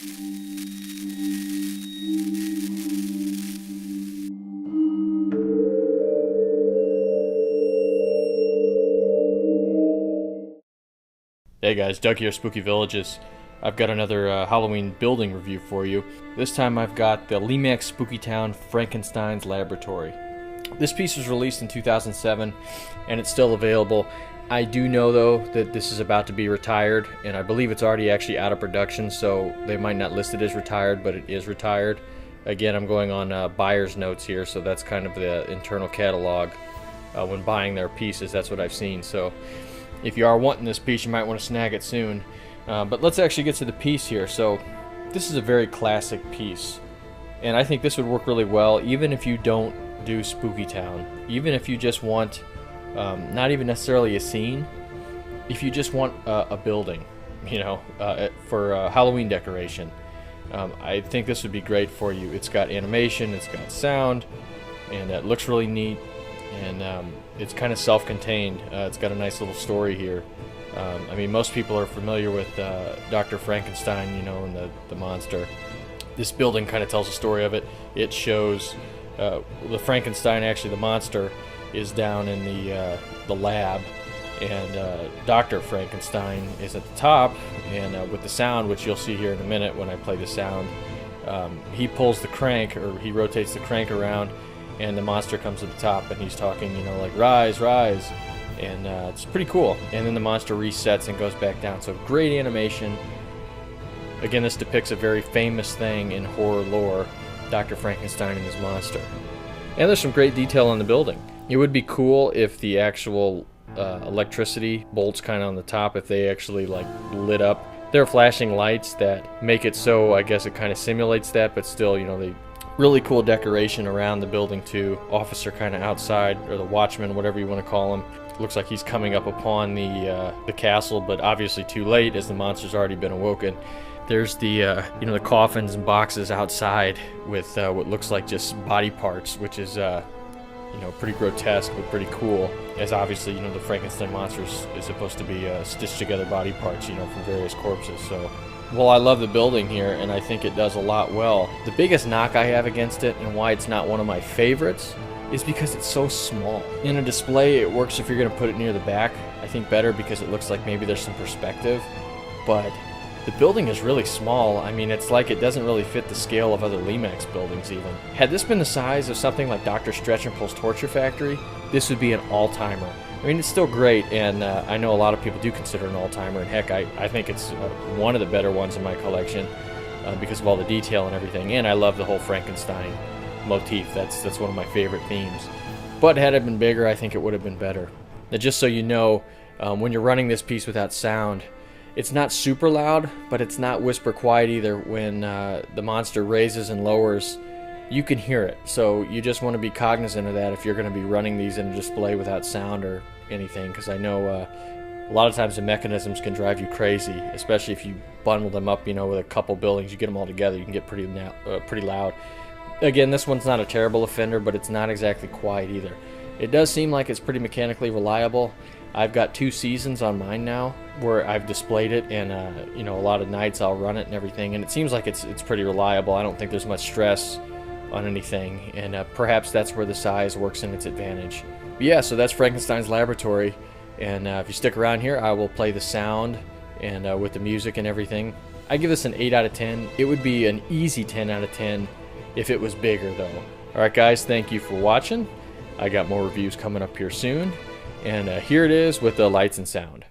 Hey guys, Doug here, Spooky Villages. I've got another Halloween building review for you. This time I've got the Lemax Spooky Town Frankenstein's Laboratory. This piece was released in 2007 and it's still available. I do know though that this is about to be retired, and I believe it's already actually out of production, so they might not list it as retired, but it is retired. Again, I'm going on buyer's notes here, so that's kind of the internal catalog. When buying their pieces, that's what I've seen. So if you are wanting this piece, you might want to snag it soon. But let's actually get to the piece here. So this is a very classic piece, and I think this would work really well even if you don't do Spooky Town. Even if you just want, not even necessarily a scene, if you just want a building, you know, for Halloween decoration. I think this would be great for you. It's got animation, it's got sound, and it looks really neat, and it's kind of self-contained. It's got a nice little story here. I mean, most people are familiar with Dr. Frankenstein, you know, and the monster. This building kind of tells the story of it. It shows the Frankenstein, actually the monster, is down in the lab, and Dr. Frankenstein is at the top, and with the sound, which you'll see here in a minute when I play the sound, he pulls the crank, or he rotates the crank around, and the monster comes to the top, and he's talking, you know, like, rise, rise, and it's pretty cool. And then the monster resets and goes back down. So great animation. Again, this depicts a very famous thing in horror lore, Dr. Frankenstein and his monster. And there's some great detail on the building. It would be cool if the actual electricity bolts kind of on the top, if they actually like lit up. There are flashing lights that make it so I guess it kind of simulates that, but still, you know, they really cool decoration around the building too. Officer kind of outside, or the watchman, whatever you want to call him. Looks like he's coming up upon the castle, but obviously too late as the monster's already been awoken. There's the you know, the coffins and boxes outside with what looks like just body parts, which is you know, pretty grotesque but pretty cool, as obviously, you know, the Frankenstein monster is supposed to be stitched together body parts, you know, from various corpses. So, well, I love the building here, and I think it does a lot well. The biggest knock I have against it, and why it's not one of my favorites, is because it's so small. In a display, it works if you're going to put it near the back. I think better because it looks like maybe there's some perspective, but the building is really small. I mean, it's like it doesn't really fit the scale of other Lemax buildings even. Had this been the size of something like Dr. Stretch and Pull's Torture Factory, this would be an all-timer. I mean, it's still great, and I know a lot of people do consider it an all-timer, and heck, I think it's one of the better ones in my collection because of all the detail and everything, and I love the whole Frankenstein motif. That's one of my favorite themes. But had it been bigger, I think it would have been better. Now, just so you know, when you're running this piece without sound, it's not super loud, but it's not whisper quiet either. When the monster raises and lowers, you can hear it. So you just want to be cognizant of that if you're going to be running these in a display without sound or anything, because I know a lot of times the mechanisms can drive you crazy, especially if you bundle them up, you know, with a couple buildings. You get them all together, you can get pretty loud. Again, this one's not a terrible offender, but it's not exactly quiet either. It does seem like it's pretty mechanically reliable. I've got 2 seasons on mine now where I've displayed it, and you know, a lot of nights I'll run it and everything, and it seems like it's pretty reliable. I don't think there's much stress on anything, and perhaps that's where the size works in its advantage. But yeah, so that's Frankenstein's Laboratory, and if you stick around here, I will play the sound and with the music and everything. I give this an 8 out of 10. It would be an easy 10 out of 10 if it was bigger though. Alright guys, thank you for watching. I got more reviews coming up here soon. And here it is with the lights and sound.